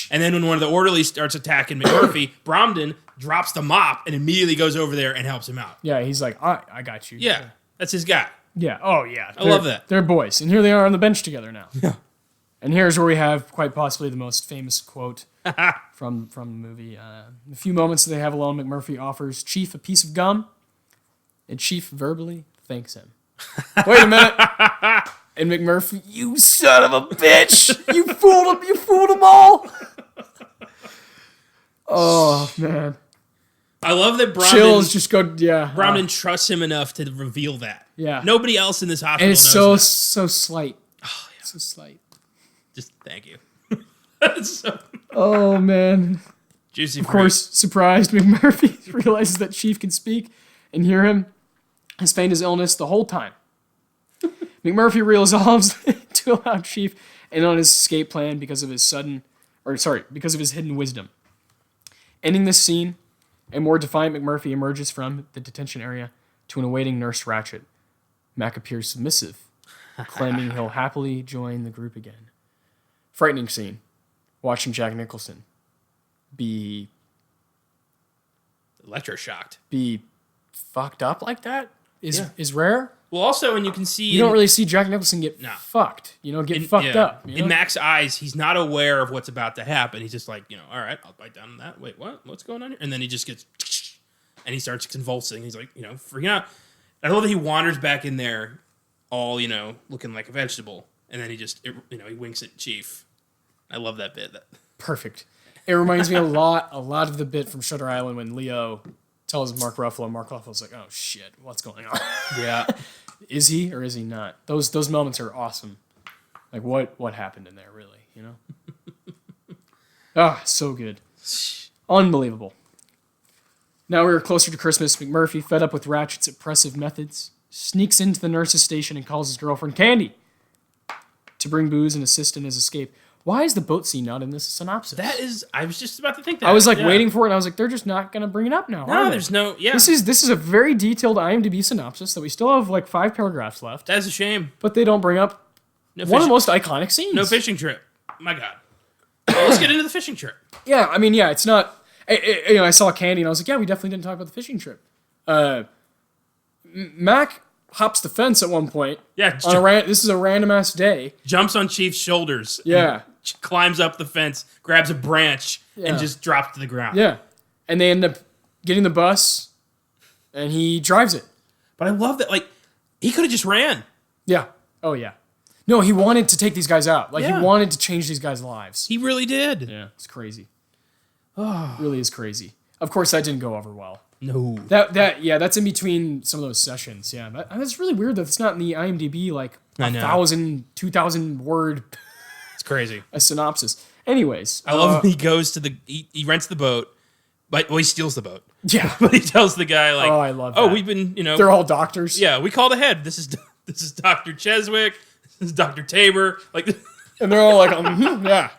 And then when one of the orderlies starts attacking McMurphy, Bromden drops the mop and immediately goes over there and helps him out. Yeah, he's like, I got you. Yeah, that's his guy. Yeah. Oh, yeah. I love that. They're boys. And here they are on the bench together now. Yeah. And here's where we have quite possibly the most famous quote from the movie. In a few moments they have alone, McMurphy offers Chief a piece of gum, and Chief verbally thanks him. Wait a minute. And McMurphy, you son of a bitch! You fooled them all! Oh, man. I love that Bromden... Chills just go, yeah. Bromden trusts him enough to reveal that. Yeah. Nobody else in this hospital and it's knows so slight. Oh, yeah. So slight. Just thank you. So oh, man. juicy. Of course, surprised, McMurphy realizes that Chief can speak and hear him. Has feigned his illness the whole time. McMurphy resolves to allow Chief in on his escape plan because of his hidden wisdom. Ending this scene, a more defiant McMurphy emerges from the detention area to an awaiting Nurse Ratchet. Mac appears submissive, claiming he'll happily join the group again. Frightening scene. Watching Jack Nicholson be electroshocked. Be fucked up like that is rare. Well, also, and you can see... You don't really see Jack Nicholson get fucked. Get fucked up. In Mac's eyes, he's not aware of what's about to happen. He's just like, all right, I'll bite down on that. Wait, what? What's going on here? And then he just gets... And he starts convulsing. He's like, freaking out. I love that he wanders back in there all, looking like a vegetable. And then he just, he winks at Chief. I love that bit. Perfect. It reminds me a lot of the bit from Shutter Island when Leo tells Mark Ruffalo. Mark Ruffalo's like, oh shit, what's going on? Yeah. Is he or is he not? Those moments are awesome. Like what happened in there, really, so good. Unbelievable. Now we're closer to Christmas. McMurphy, fed up with Ratchet's oppressive methods, sneaks into the nurse's station and calls his girlfriend Candy to bring booze and assist in his escape. Why is the boat scene not in this synopsis? I was just about to think that. I was waiting for it, and I was like, they're just not going to bring it up now. No, there's no, This is a very detailed IMDb synopsis that we still have 5 paragraphs left. That's a shame. But they don't bring up one of the most iconic scenes. No fishing trip. My God. Well, let's get into the fishing trip. Yeah, it's not... I saw Candy, and I was like, yeah, we definitely didn't talk about the fishing trip. Mac hops the fence at one point. Yeah. This is a random-ass day. Jumps on Chief's shoulders. Yeah. Climbs up the fence, grabs a branch, and just drops to the ground. Yeah. And they end up getting the bus, and he drives it. But I love that, he could have just ran. Yeah. Oh, yeah. No, he wanted to take these guys out. He wanted to change these guys' lives. He really did. Yeah. It's crazy. It really is crazy. Of course, that didn't go over well. No. That's in between some of those sessions. Yeah. That's really weird that it's not in the IMDb, 1,000, 2,000 word... Crazy. A synopsis. Anyways. I love when he goes to he rents the boat, But he steals the boat. Yeah. But he tells the guy like, Oh, I love "Oh, that. we've been, They're all doctors. yeah, we called ahead. This is Dr. Cheswick. This is Dr. Tabor. Like, And they're all like, yeah.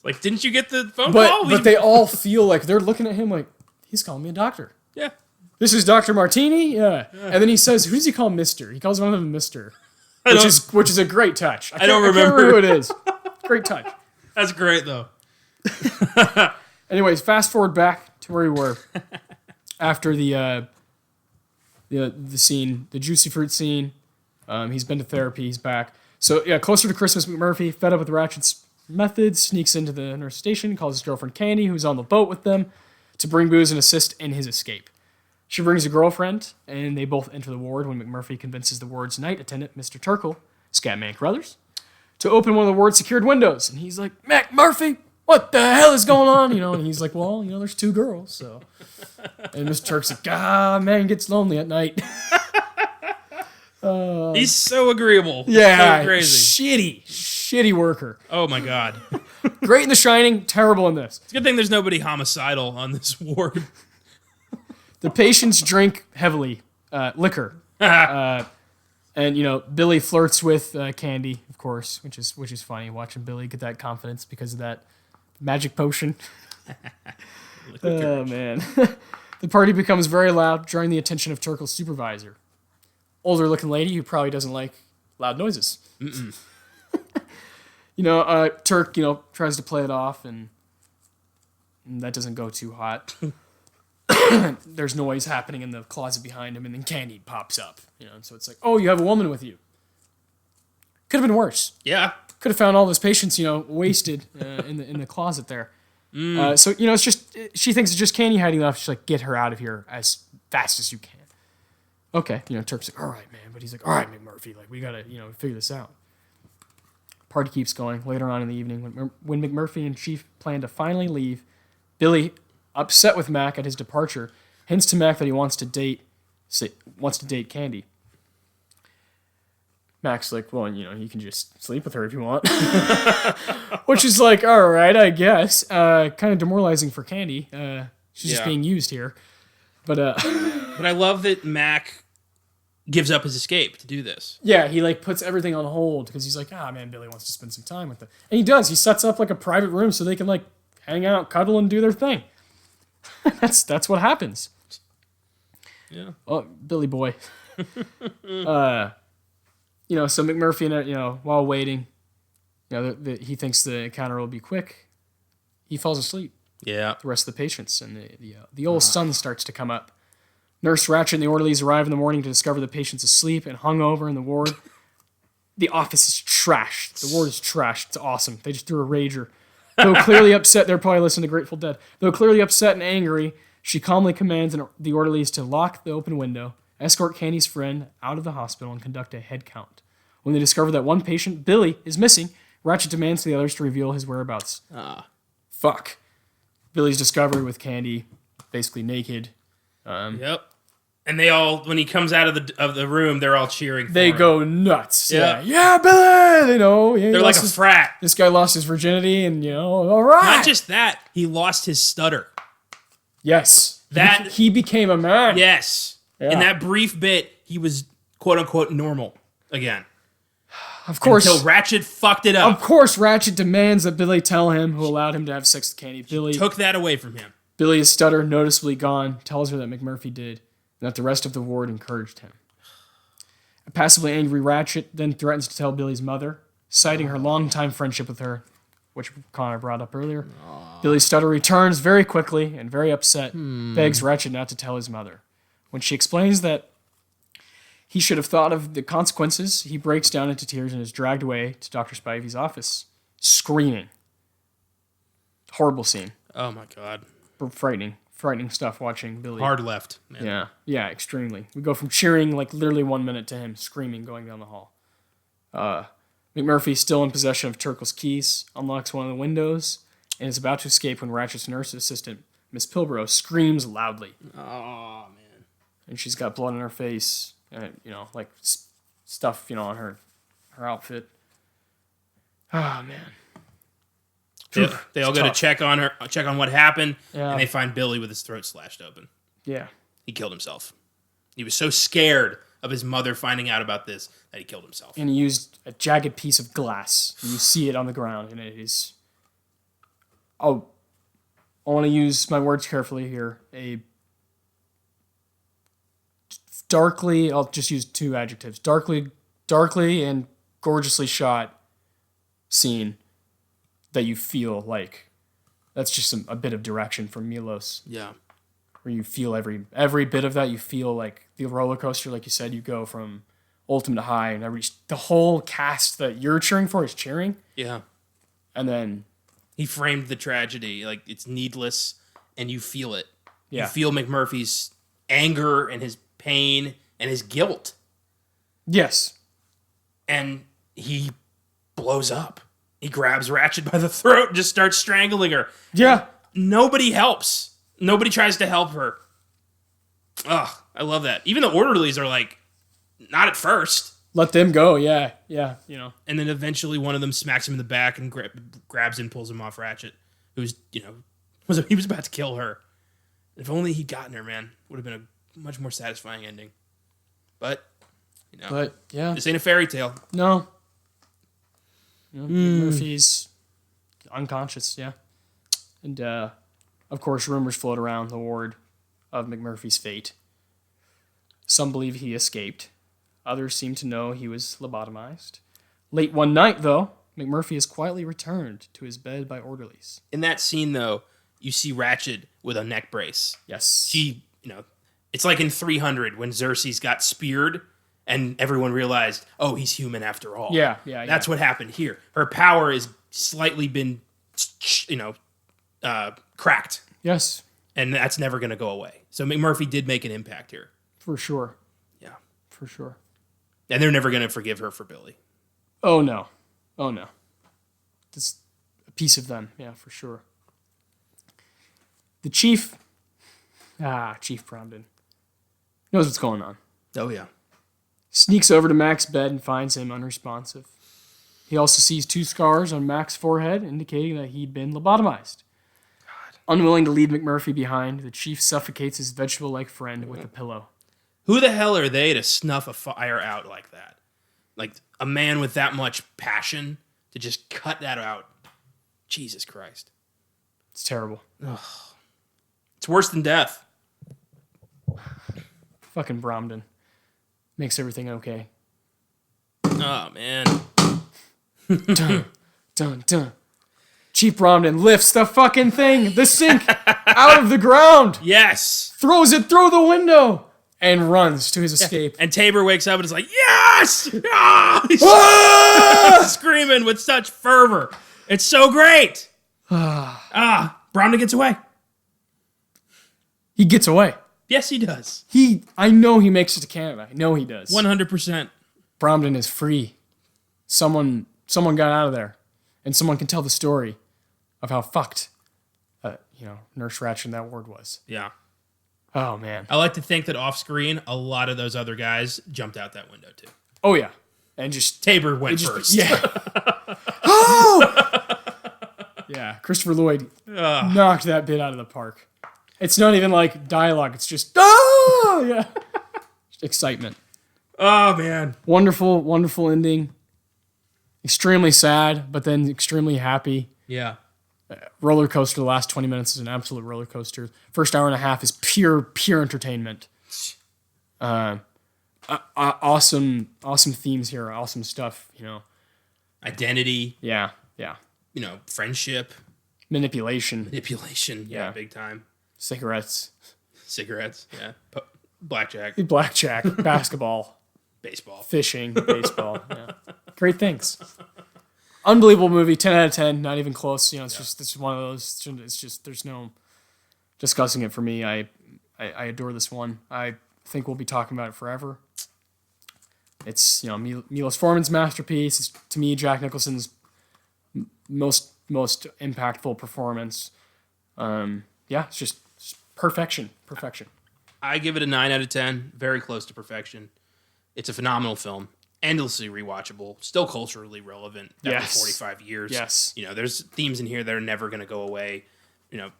like, didn't you get the phone call? But they all feel like they're looking at him like, he's calling me a doctor. Yeah. This is Dr. Martini? Yeah. And then he says, who does he call Mister? He calls one of them Mister. Which is a great touch. I don't can't remember who it is. Great touch. That's great, though. Anyways, fast forward back to where we were after the scene, the juicy fruit scene. He's been to therapy. He's back. So yeah, closer to Christmas, McMurphy, fed up with Ratchet's methods, sneaks into the nurse station, calls his girlfriend Candy, who's on the boat with them, to bring booze and assist in his escape. She brings a girlfriend, and they both enter the ward when McMurphy convinces the ward's night attendant, Mr. Turkle, Scatman Crothers, to open one of the ward's secured windows. And he's like, McMurphy, what the hell is going on? And he's like, well, there's two girls, so. And Mr. Turk's like, man gets lonely at night. He's so agreeable. Yeah, So crazy. Shitty worker. Oh, my God. Great in The Shining, terrible in this. It's a good thing there's nobody homicidal on this ward. The patients drink heavily, liquor. And Billy flirts with Candy, of course, which is funny, watching Billy get that confidence because of that magic potion. Oh, man. The party becomes very loud, drawing the attention of Turkle's supervisor. Older-looking lady who probably doesn't like loud noises. Turk, tries to play it off, and that doesn't go too hot. There's noise happening in the closet behind him, and then Candy pops up. And so it's like, oh, you have a woman with you. Could have been worse. Yeah. Could have found all those patients, wasted in the closet there. So it's just she thinks it's just Candy hiding off. She's like, get her out of here as fast as you can. Okay, Turk's like, all right, man, but he's like, all right, McMurphy, like we gotta figure this out. Party keeps going. Later on in the evening, when McMurphy and Chief plan to finally leave, Billy, upset with Mac at his departure, hints to Mac that he wants to date Candy. Mac's like, well, you can just sleep with her if you want. Which is like, all right, I guess. Kind of demoralizing for Candy. She's just being used here. But I love that Mac gives up his escape to do this. Yeah, he puts everything on hold because he's like, man, Billy wants to spend some time with them. And he does. He sets up a private room so they can hang out, cuddle, and do their thing. That's what happens. Yeah. Oh, Billy boy. So McMurphy and while waiting, he thinks the encounter will be quick. He falls asleep. Yeah. The rest of the patients and the old sun starts to come up. Nurse Ratchet and the orderlies arrive in the morning to discover the patient's asleep and hungover in the ward. The office is trashed. The ward is trashed. It's awesome. They just threw a rager. Though clearly upset, they're probably listening to Grateful Dead. Though clearly upset and angry, she calmly commands the orderlies to lock the open window, escort Candy's friend out of the hospital, and conduct a head count. When they discover that one patient, Billy, is missing, Ratchet demands to the others to reveal his whereabouts. Fuck. Billy's discovered with Candy basically naked. Yep. And they all, when he comes out of the room, they're all cheering for him. They go nuts. Yeah. Yeah, Billy! They're like a frat. This guy lost his virginity and, all right. Not just that, he lost his stutter. Yes. He became a man. Yes. Yeah. In that brief bit, he was quote-unquote normal again. Of course. Until Ratchet fucked it up. Of course, Ratchet demands that Billy tell him who allowed him to have sex with Candy. Billy took that away from him. Billy's stutter noticeably gone, tells her that McMurphy did, and that the rest of the ward encouraged him. A passively angry Ratchet then threatens to tell Billy's mother, citing her longtime friendship with her, which Connor brought up earlier. Billy's stutter returns very quickly and very upset, begs Ratchet not to tell his mother. When she explains that he should have thought of the consequences, he breaks down into tears and is dragged away to Dr. Spivey's office, screaming. Horrible scene. Oh my God. Frightening stuff watching Billy. Hard left, man. Yeah, extremely. We go from cheering literally 1 minute to him screaming going down the hall. McMurphy, still in possession of Turkle's keys, unlocks one of the windows and is about to escape when Ratchet's nurse assistant, Miss Pilbrow, screams loudly. Oh, man. And she's got blood on her face, and, stuff, on her outfit. Oh, man. They all go to check on what happened, Yeah. and they find Billy with his throat slashed open. Yeah. He killed himself. He was so scared of his mother finding out about this that he killed himself. And he used a jagged piece of glass. And you see it on the ground, and it is. Oh, I want to use my words carefully here. A darkly, I'll just use two adjectives. Darkly and gorgeously shot scene that you feel like that's just a bit of direction from Milos. Yeah. Where you feel every bit of that. You feel like the roller coaster, like you said, you go from ultimate to high, and the whole cast that you're cheering for is cheering. Yeah. And then he framed the tragedy like it's needless, and you feel it. Yeah. You feel McMurphy's anger and his pain and his guilt. Yes. And he blows up. He grabs Ratchet by the throat and just starts strangling her. Yeah. Nobody helps. Nobody tries to help her. Ugh, I love that. Even the orderlies are like, not at first. Let them go. Yeah. Yeah. You know. And then eventually one of them smacks him in the back and grabs and pulls him off Ratchet, who's, he was about to kill her. If only he'd gotten her, man, would have been a much more satisfying ending. But, yeah. this ain't a fairy tale. No. Murphy's unconscious, yeah. And, of course, rumors float around the ward of McMurphy's fate. Some believe he escaped. Others seem to know he was lobotomized. Late one night, though, McMurphy is quietly returned to his bed by orderlies. In that scene, though, you see Ratchet with a neck brace. Yes. She, it's like in 300 when Xerxes got speared and everyone realized, oh, he's human after all. Yeah. That's what happened here. Her power has slightly been, cracked. Yes. And that's never going to go away. So McMurphy did make an impact here. For sure. Yeah. For sure. And they're never going to forgive her for Billy. Oh, no. Just a piece of them. Yeah, for sure. The Chief Bromden, knows what's going on. Oh, yeah. Sneaks over to Mac's bed and finds him unresponsive. He also sees 2 scars on Mac's forehead, indicating that he'd been lobotomized. Unwilling to leave McMurphy behind, the Chief suffocates his vegetable-like friend with a pillow. Who the hell are they to snuff a fire out like that? Like, a man with that much passion to just cut that out. Jesus Christ. It's terrible. Ugh. It's worse than death. Fucking Bromden. Makes everything okay. Oh, man. Dun, dun, dun. Chief Bromden lifts the fucking thing, the sink, out of the ground. Yes. Throws it through the window and runs to his escape. And Tabor wakes up and is like, yes! Ah! He's screaming with such fervor. It's so great. Bromden gets away. He gets away. Yes, he does. I know he makes it to Canada. I know he does. 100%. Bromden is free. Someone got out of there. And someone can tell the story of how fucked, Nurse Ratchet in that ward was. Yeah. Oh, man. I like to think that off screen, a lot of those other guys jumped out that window too. Oh, yeah. And just... Tabor went first. Yeah. Oh! Yeah. Christopher Lloyd knocked that bit out of the park. It's not even like dialogue. It's just... Oh! Yeah. Excitement. Oh, man. Wonderful, wonderful ending. Extremely sad, but then extremely happy. Yeah. Roller coaster. The last 20 minutes is an absolute roller coaster. First hour and a half is pure entertainment. Awesome themes here. Awesome stuff. Identity. Yeah. Friendship. Manipulation. Yeah, big time. Cigarettes. Yeah. Blackjack. Basketball. Baseball. Fishing. Baseball. Yeah. Great things. Unbelievable movie. 10 out of 10. Not even close. It's just one of those. It's just there's no discussing it for me. I adore this one. I think we'll be talking about it forever. It's Milos Forman's masterpiece. It's, to me, Jack Nicholson's most impactful performance. It's just perfection. I give it a 9 out of 10. Very close to perfection. It's a phenomenal film. endlessly rewatchable, still culturally relevant after Yes. 45 years. Yes. You know, there's themes in here that are never going to go away. You know,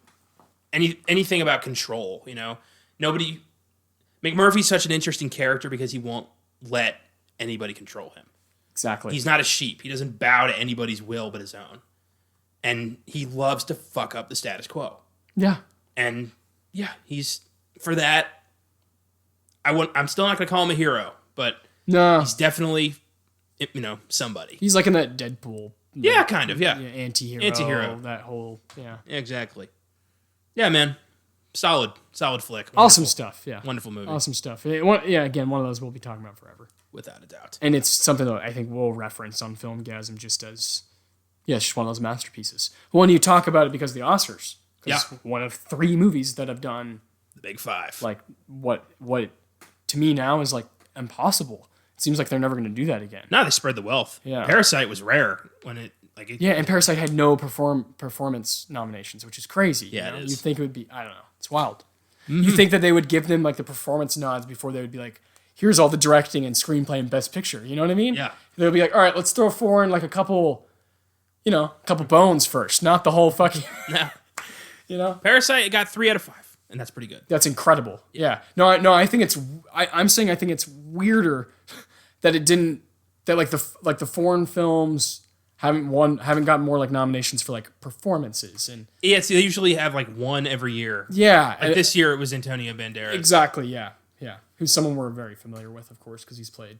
anything about control, you know. McMurphy's such an interesting character because he won't let anybody control him. Exactly. He's not a sheep. He doesn't bow to anybody's will but his own. And he loves to fuck up the status quo. Yeah. And yeah, he's for that. I'm still not going to call him a hero, but No. he's definitely, somebody. He's like in that Deadpool. Yeah, kind of. Yeah, Anti-hero. Anti-hero. That whole, yeah. Exactly. Yeah, man. Solid flick. Wonderful. Awesome stuff. Yeah. Wonderful movie. Awesome stuff. Again, one of those we'll be talking about forever. Without a doubt. And it's something that I think we'll reference on Filmgazm just as, it's just one of those masterpieces. When you talk about it because of the Oscars. Yeah. One of 3 movies that have done The Big Five. like what to me now is like impossible. It seems like they're never going to do that again. No, they spread the wealth. Yeah. Parasite was rare when it And Parasite had no performance nominations, which is crazy. Yeah, it is. You'd think it would be, I don't know. It's wild. Mm-hmm. You think that they would give them like the performance nods before they would be like, here's all the directing and screenplay and best picture. You know what I mean? Yeah. They would be like, all right, let's throw forward like a couple bones first, not the whole fucking, Parasite got 3 out of 5, and that's pretty good. That's incredible. Yeah. No, I think it's, I'm saying I think it's weirder that it didn't, that like the foreign films haven't gotten more like nominations for like performances and Yeah, so they usually have like one every year. yeah. Like this year it was Antonio Banderas. Exactly. Yeah. Yeah. Who's someone we're very familiar with, of course, because he's played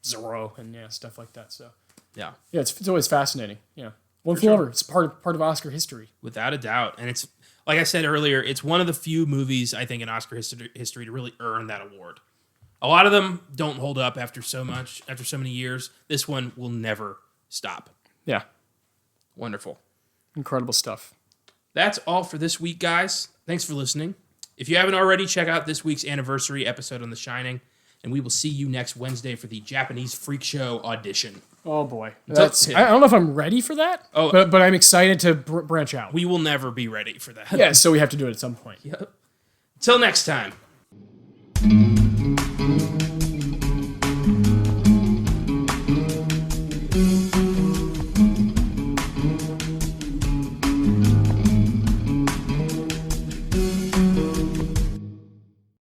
Zorro and stuff like that. So Yeah. yeah, it's always fascinating. Yeah. One flew over. It's part of Oscar history. Without a doubt. And it's, like I said earlier, it's one of the few movies, I think, in Oscar history to really earn that award. A lot of them don't hold up after so many years. This one will never stop. Yeah. Wonderful. Incredible stuff. That's all for this week, guys. Thanks for listening. If you haven't already, check out this week's anniversary episode on The Shining, and we will see you next Wednesday for the Japanese Freak Show audition. Oh boy. I Yeah. don't know if I'm ready for that. Oh. But I'm excited to branch out. We will never be ready for that. Yeah, so we have to do it at some point. Yep. Till next time.